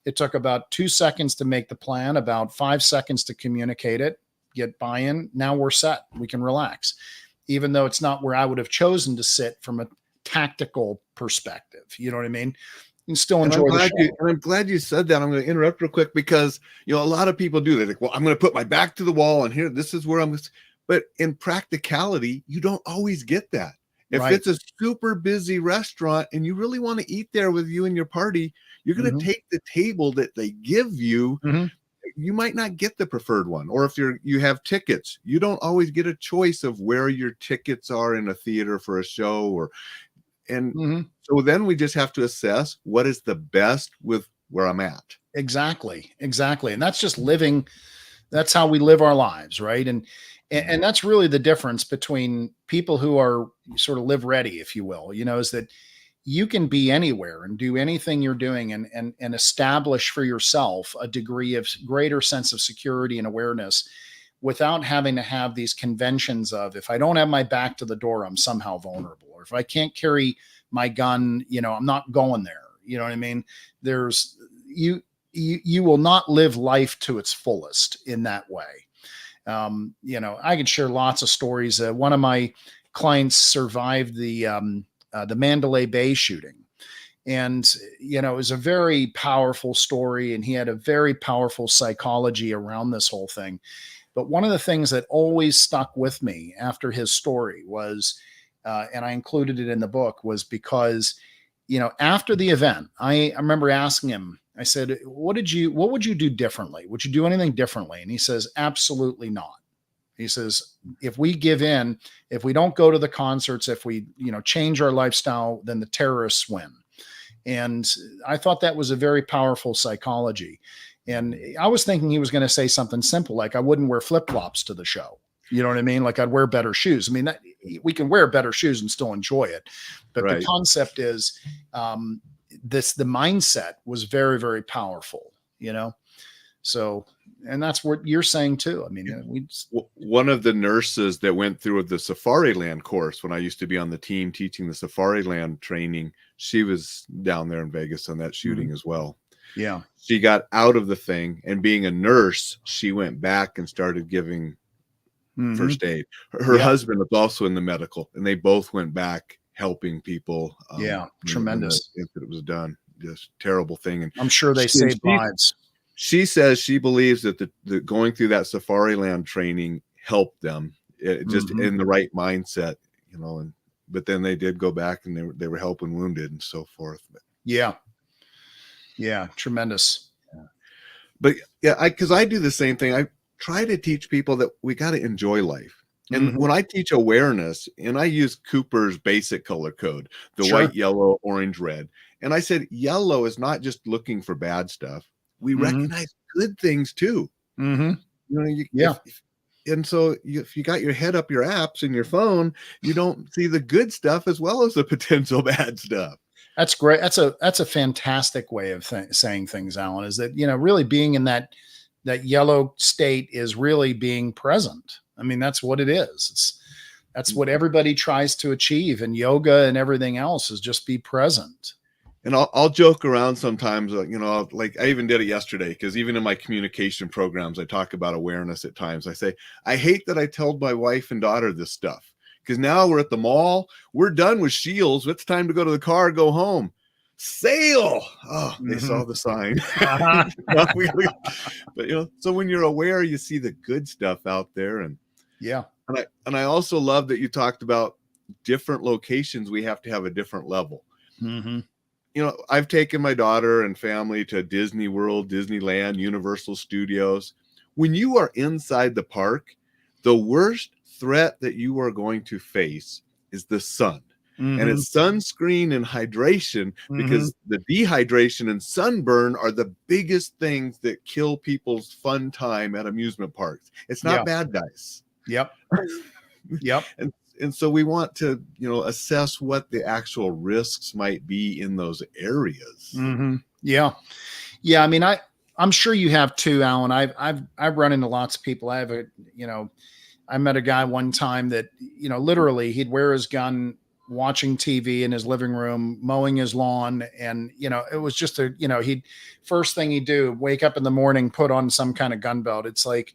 It took about 2 seconds to make the plan, about 5 seconds to communicate it, get buy-in. Now we're set. We can relax, even though it's not where I would have chosen to sit from a tactical perspective. You know what I mean? And still enjoy the show. I'm glad you said that. I'm going to interrupt real quick because, a lot of people do. They're like, well, I'm going to put my back to the wall and here, this is where I'm. But in practicality, you don't always get that. If it's a super busy restaurant and you really want to eat there with you and your party, you're going to take the table that they give you. You might not get the preferred one. Or if you have tickets, you don't always get a choice of where your tickets are in a theater for a show so then we just have to assess what is the best with where I'm at. Exactly. And that's just living. That's how we live our lives. Right. And that's really the difference between people who are sort of live ready, if you will, is that you can be anywhere and do anything you're doing and establish for yourself a degree of greater sense of security and awareness without having to have these conventions of, if I don't have my back to the door, I'm somehow vulnerable. Or if I can't carry my gun, I'm not going there. You know what I mean? There's you will not live life to its fullest in that way. I could share lots of stories. One of my clients survived the Mandalay Bay shooting. And, it was a very powerful story, and he had a very powerful psychology around this whole thing. But one of the things that always stuck with me after his story was, and I included it in the book, was because, after the event, I remember asking him, I said, what would you do differently? Would you do anything differently? And he says, absolutely not. He says, if we give in, if we don't go to the concerts, if we, change our lifestyle, then the terrorists win. And I thought that was a very powerful psychology. And I was thinking he was going to say something simple, like I wouldn't wear flip-flops to the show. You know what I mean? Like I'd wear better shoes. I mean, we can wear better shoes and still enjoy it. But the concept is, the mindset was very, very powerful, So, and that's what you're saying too. I mean, one of the nurses that went through the Safariland course when I used to be on the team teaching the Safariland training, she was down there in Vegas on that shooting as well. Yeah. She got out of the thing, and being a nurse, she went back and started giving first aid. Her husband was also in the medical, and they both went back helping people. Tremendous. If it was done, just terrible thing. And I'm sure they saved lives. She says she believes that the going through that Safariland training helped them just in the right mindset, but then they did go back and they were helping wounded and so forth. But, yeah, tremendous. But because I do the same thing. I try to teach people that we got to enjoy life. And when I teach awareness, and I use Cooper's basic color code, the white, yellow, orange, red. And I said, yellow is not just looking for bad stuff. We recognize good things too. And so if you got your head up your apps in your phone, you don't see the good stuff as well as the potential bad stuff. That's great. That's a fantastic way of saying things, Alan, is that, really being in that yellow state is really being present. I mean, that's what it is. That's what everybody tries to achieve in yoga and everything else, is just be present. And I'll joke around sometimes, like I even did it yesterday, because even in my communication programs, I talk about awareness at times. I say, I hate that I told my wife and daughter this stuff, because now we're at the mall. We're done with Shields. It's time to go to the car, go home. Sale. Oh, they saw the sign. But, so when you're aware, you see the good stuff out there. And I also love that you talked about different locations. We have to have a different level. I've taken my daughter and family to Disney World, Disneyland, Universal Studios. When you are inside the park, the worst threat that you are going to face is the sun. And it's sunscreen and hydration, because the dehydration and sunburn are the biggest things that kill people's fun time at amusement parks. It's not bad guys. Yep. And so we want to, assess what the actual risks might be in those areas. Yeah. I mean, I'm sure you have too, Alan. I've run into lots of people. I have I met a guy one time that, literally he'd wear his gun watching TV in his living room, mowing his lawn. And, it was just he'd first thing he'd do, wake up in the morning, put on some kind of gun belt. It's like,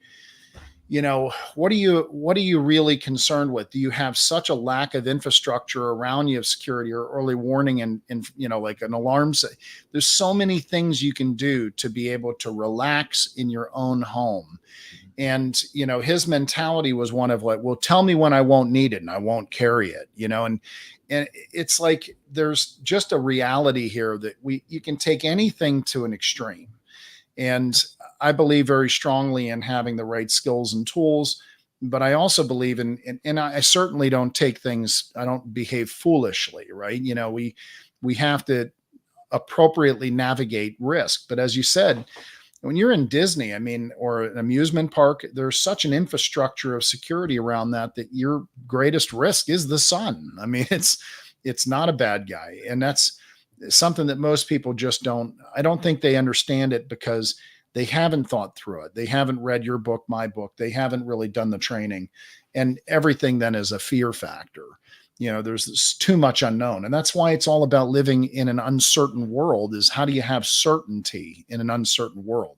what are you really concerned with? Do you have such a lack of infrastructure around you of security or early warning and like an alarm? There's so many things you can do to be able to relax in your own home. And, his mentality was one of like, well, tell me when I won't need it and I won't carry it, and it's like, there's just a reality here that you can take anything to an extreme. And I believe very strongly in having the right skills and tools, but I also believe and I certainly don't I don't behave foolishly, right? We have to appropriately navigate risk. But as you said, when you're in Disney, or an amusement park, there's such an infrastructure of security around that your greatest risk is the sun. It's not a bad guy. And that's something that most people I don't think they understand it because they haven't thought through it. They haven't read your book, my book. They haven't really done the training, and everything then is a fear factor. There's too much unknown. And that's why it's all about living in an uncertain world, is how do you have certainty in an uncertain world?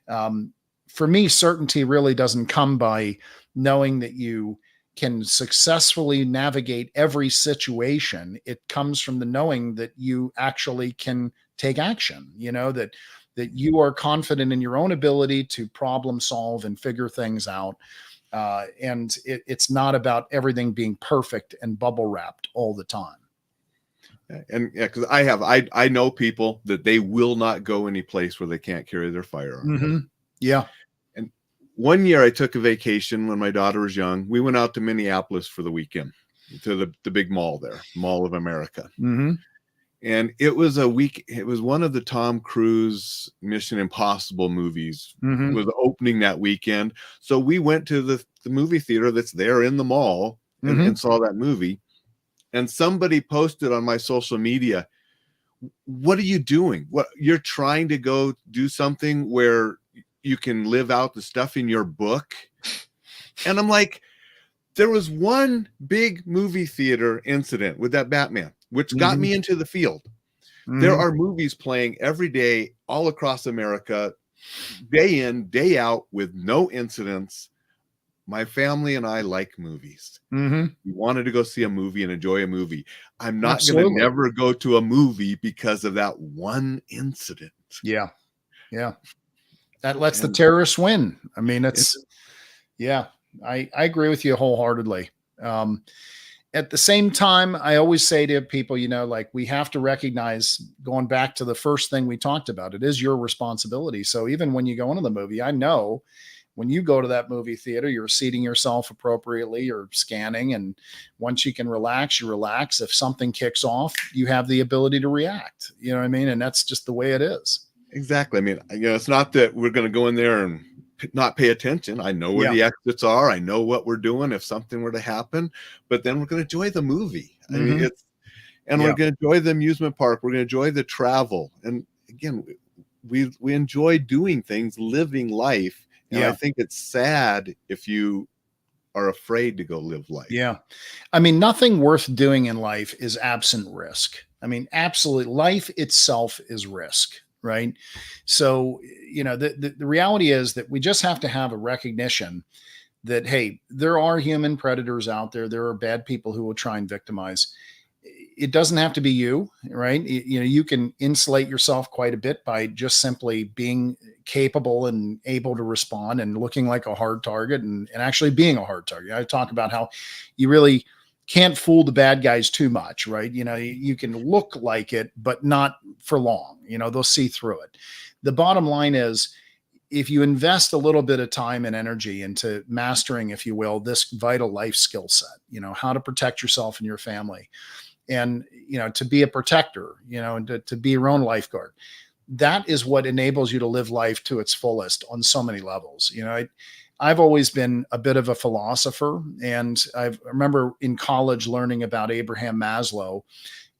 For me, certainty really doesn't come by knowing that you can successfully navigate every situation. It comes from the knowing that you actually can take action, that you are confident in your own ability to problem solve and figure things out. And it's not about everything being perfect and bubble wrapped all the time. And yeah, because I know people that they will not go any place where they can't carry their firearm. Mm-hmm. Yeah. And one year I took a vacation when my daughter was young. We went out to Minneapolis for the weekend, to the big mall there, Mall of America. Mm-hmm. And it was one of the Tom Cruise Mission Impossible movies. Mm-hmm. Was opening that weekend. So we went to the movie theater that's there in the mall and saw that movie. And somebody posted on my social media, what are you doing? What, you're trying to go do something where you can live out the stuff in your book? And I'm like, there was one big movie theater incident with that Batman, which got me into the field. There are movies playing every day all across America, day in, day out, with no incidents. My family and I like movies. We wanted to go see a movie and enjoy a movie. I'm not going to never go to a movie because of that one incident. Yeah. Yeah. That lets the terrorists win. I agree with you wholeheartedly. At the same time, I always say to people, like, we have to recognize, going back to the first thing we talked about, it is your responsibility. So even when you go into the movie, I know when you go to that movie theater, you're seating yourself appropriately, you're scanning. And once you can relax, you relax. If something kicks off, you have the ability to react. You know what I mean? And that's just the way it is. Exactly. It's not that we're going to go in there and not pay attention. I know where the exits are. I know what we're doing if something were to happen, but then we're going to enjoy the movie. We're going to enjoy the amusement park. We're going to enjoy the travel. And again, we enjoy doing things, living life. And I think it's sad if you are afraid to go live life. Yeah. Nothing worth doing in life is absent risk. Absolutely. Life itself is risk, right? So, the reality is that we just have to have a recognition that, hey, there are human predators out there. There are bad people who will try and victimize. It doesn't have to be you, right? You can insulate yourself quite a bit by just simply being capable and able to respond and looking like a hard target and actually being a hard target. I talk about how you really can't fool the bad guys too much, right? You can look like it, but not for long. They'll see through it. The bottom line is, if you invest a little bit of time and energy into mastering, if you will, this vital life skill set, how to protect yourself and your family, and, to be a protector, and to be your own lifeguard, that is what enables you to live life to its fullest on so many levels. I've always been a bit of a philosopher, and I remember in college learning about Abraham Maslow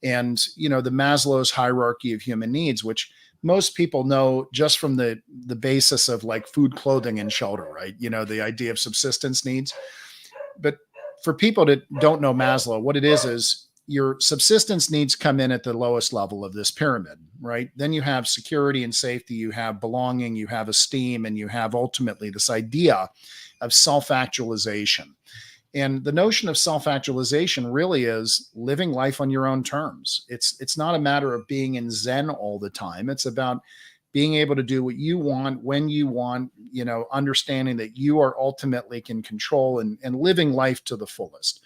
and, the Maslow's hierarchy of human needs, which most people know just from the basis of like food, clothing, and shelter, right? The idea of subsistence needs. but for people that don't know Maslow, what it is your subsistence needs come in at the lowest level of this pyramid, right? Then you have security and safety, you have belonging, you have esteem, and you have ultimately this idea of self-actualization. And the notion of self-actualization really is living life on your own terms. It's not a matter of being in Zen all the time. It's about being able to do what you want when you want, understanding that you are ultimately can control and living life to the fullest.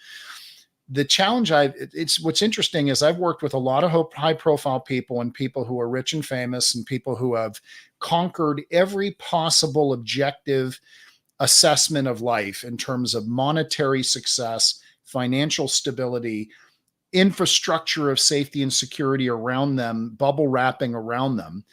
The challenge it's what's interesting is I've worked with a lot of high profile people and people who are rich and famous and people who have conquered every possible objective assessment of life in terms of monetary success, financial stability, infrastructure of safety and security around them, bubble wrapping around them.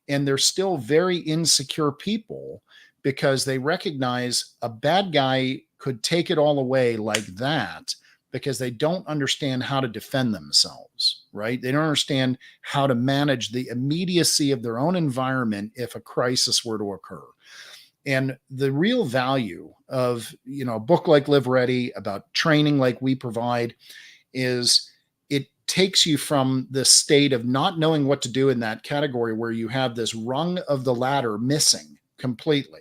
And they're still very insecure people because they recognize a bad guy could take it all away like that because they don't understand how to defend themselves, right? They don't understand how to manage the immediacy of their own environment if a crisis were to occur. And the real value of, a book like Live Ready, about training like we provide, is it takes you from the state of not knowing what to do in that category where you have this rung of the ladder missing completely.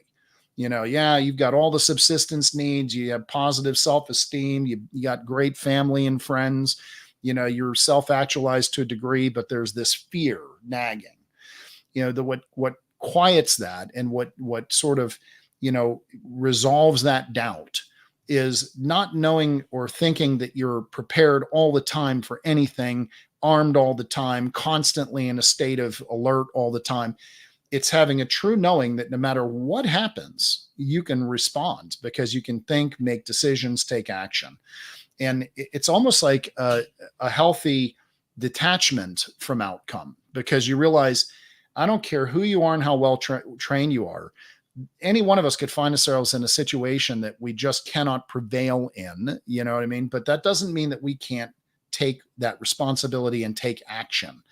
You've got all the subsistence needs, you have positive self-esteem, you got great family and friends, you're self-actualized to a degree, but there's this fear nagging. What quiets that and what sort of, resolves that doubt is not knowing or thinking that you're prepared all the time for anything, armed all the time, constantly in a state of alert all the time. It's having a true knowing that no matter what happens, you can respond because you can think, make decisions, take action. And it's almost like a healthy detachment from outcome because you realize, I don't care who you are and how well trained you are. Any one of us could find ourselves in a situation that we just cannot prevail in, you know what I mean? But that doesn't mean that we can't take that responsibility and take action.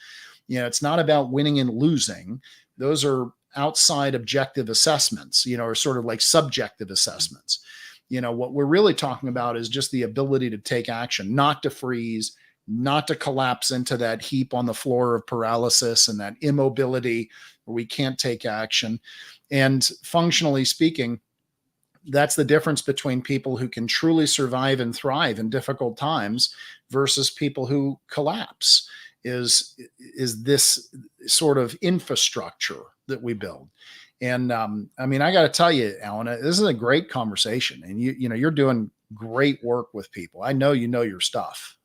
It's not about winning and losing. Those are outside objective assessments, or sort of like subjective assessments. What we're really talking about is just the ability to take action, not to freeze, not to collapse into that heap on the floor of paralysis and that immobility where we can't take action. And functionally speaking, that's the difference between people who can truly survive and thrive in difficult times versus people who collapse is this sort of infrastructure that we build. And I got to tell you, Alain, this is a great conversation, and you're doing great work with people. I know your stuff.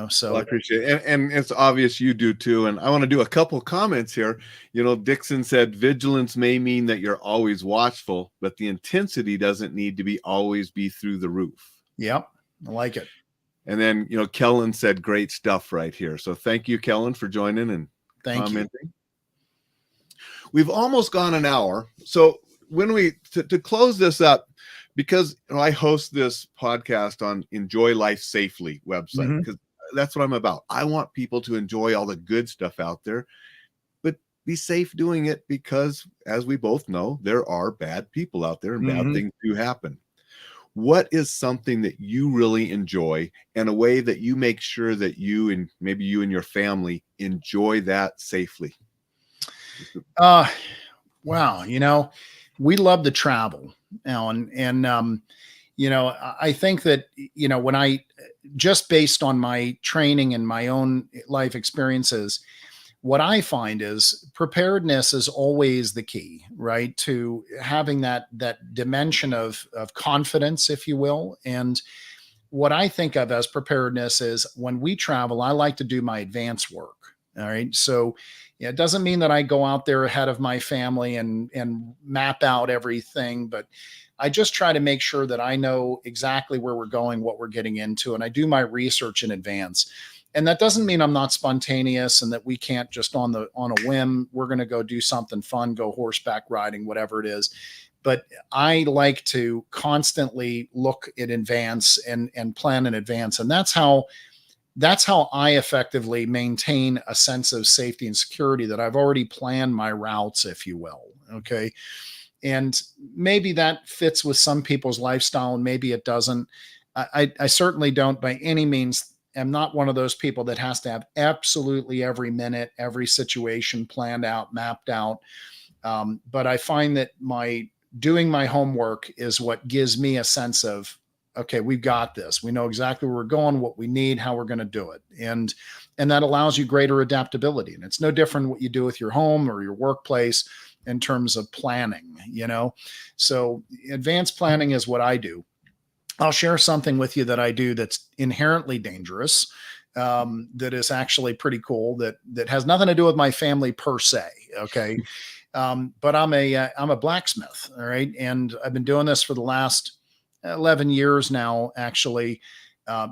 So well, I appreciate it. And it's obvious you do too. And I want to do a couple comments here. Dixon said, vigilance may mean that you're always watchful, but the intensity doesn't need to always be through the roof. Yep. I like it. And then, Kellen said, great stuff right here. So thank you, Kellen, for joining and commenting. You. We've almost gone an hour. So when to close this up, because I host this podcast on Enjoy Life Safely website, because that's what I'm about. I want people to enjoy all the good stuff out there, but be safe doing it because, as we both know, there are bad people out there and bad things do happen. What is something that you really enjoy and a way that you make sure that you and maybe you and your family enjoy that safely? Wow. We love to travel, Alan. And, I think that, when I just based on my training and my own life experiences, what I find is preparedness is always the key, right? To having that dimension of confidence, if you will. And what I think of as preparedness is when we travel, I like to do my advance work. All right. So it doesn't mean that I go out there ahead of my family and map out everything, but I just try to make sure that I know exactly where we're going, what we're getting into, and I do my research in advance. And that doesn't mean I'm not spontaneous and that we can't just on a whim, we're going to go do something fun, go horseback riding, whatever it is. But I like to constantly look in advance and plan in advance. And that's how I effectively maintain a sense of safety and security, that I've already planned my routes, if you will. Okay. And maybe that fits with some people's lifestyle and maybe it doesn't. I certainly don't by any means. I'm not one of those people that has to have absolutely every minute, every situation planned out, mapped out. But I find that doing my homework is what gives me a sense of, okay, we've got this. We know exactly where we're going, what we need, how we're going to do it. And that allows you greater adaptability. And it's no different what you do with your home or your workplace in terms of planning, So advanced planning is what I do. I'll share something with you that I do that's inherently dangerous. That is actually pretty cool. That has nothing to do with my family per se. Okay, but I'm a blacksmith. All right, and I've been doing this for the last 11 years now. Actually,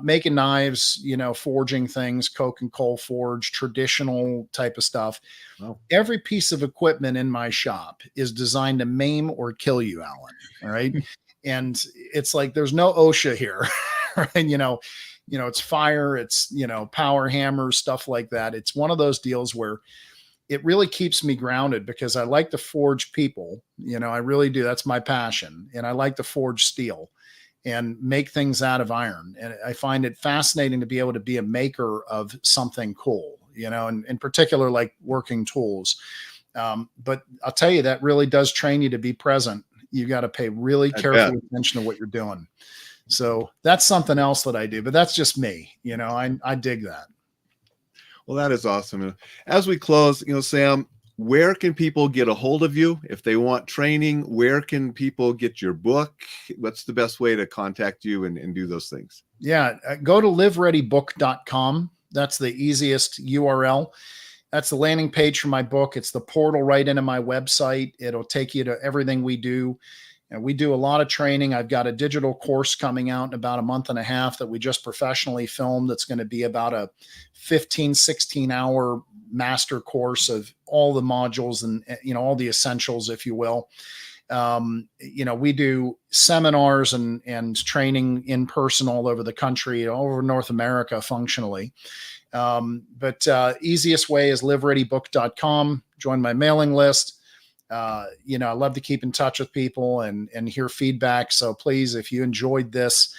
making knives, forging things, coke and coal forge, traditional type of stuff. Wow. Every piece of equipment in my shop is designed to maim or kill you, Alan. All right. And it's like there's no OSHA here. And it's fire, it's power hammers, stuff like that. It's one of those deals where it really keeps me grounded because I like to forge people. I really do. That's my passion. And I like to forge steel and make things out of iron. And I find it fascinating to be able to be a maker of something cool, and in particular, like working tools. But I'll tell you, that really does train you to be present. You got to pay really careful attention to what you're doing. So that's something else that I do, but that's just me. I dig that. Well, that is awesome. As we close, Sam, where can people get a hold of you if they want training? Where can people get your book? What's the best way to contact you and do those things? Yeah, go to livereadybook.com. That's the easiest URL. That's the landing page for my book. It's the portal right into my website. It'll take you to everything we do. And we do a lot of training. I've got a digital course coming out in about a month and a half that we just professionally filmed. That's going to be about a 15, 16 hour master course of all the modules and, all the essentials, if you will. We do seminars and training in person all over the country, all over North America functionally. But easiest way is livereadybook.com. Join my mailing list. I love to keep in touch with people and hear feedback. So please, if you enjoyed this,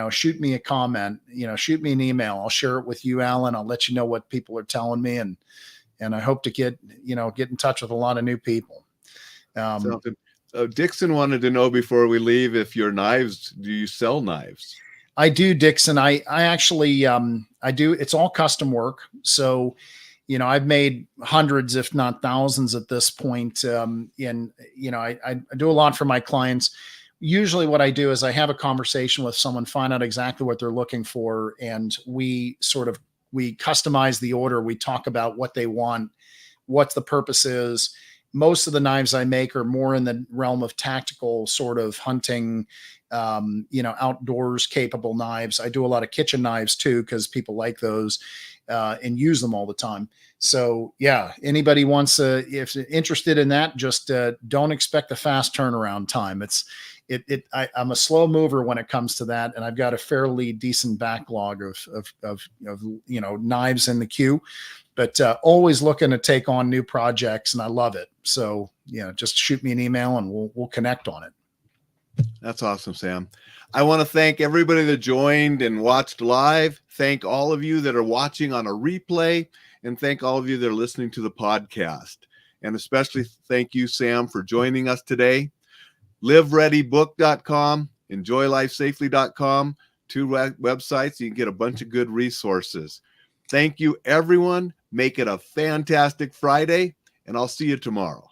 shoot me a comment, shoot me an email. I'll share it with you, Alan. I'll let you know what people are telling me. And I hope to get in touch with a lot of new people. Dixon wanted to know before we leave, if do you sell knives? I do, Dixon. I actually, I do. It's all custom work. So, I've made hundreds, if not thousands at this point. I do a lot for my clients. Usually what I do is I have a conversation with someone, find out exactly what they're looking for. And we customize the order. We talk about what they want, what the purpose is. Most of the knives I make are more in the realm of tactical sort of hunting, outdoors capable knives. I do a lot of kitchen knives too, because people like those and use them all the time. So yeah, anybody wants if interested in that, just don't expect a fast turnaround time. I'm a slow mover when it comes to that, and I've got a fairly decent backlog of knives in the queue. But always looking to take on new projects, and I love it. So just shoot me an email and we'll connect on it. That's awesome, Sam. I want to thank everybody that joined and watched live. Thank all of you that are watching on a replay, and thank all of you that are listening to the podcast. And especially thank you, Sam, for joining us today. LiveReadyBook.com, EnjoyLifeSafely.com, two websites. You can get a bunch of good resources. Thank you, everyone. Make it a fantastic Friday, and I'll see you tomorrow.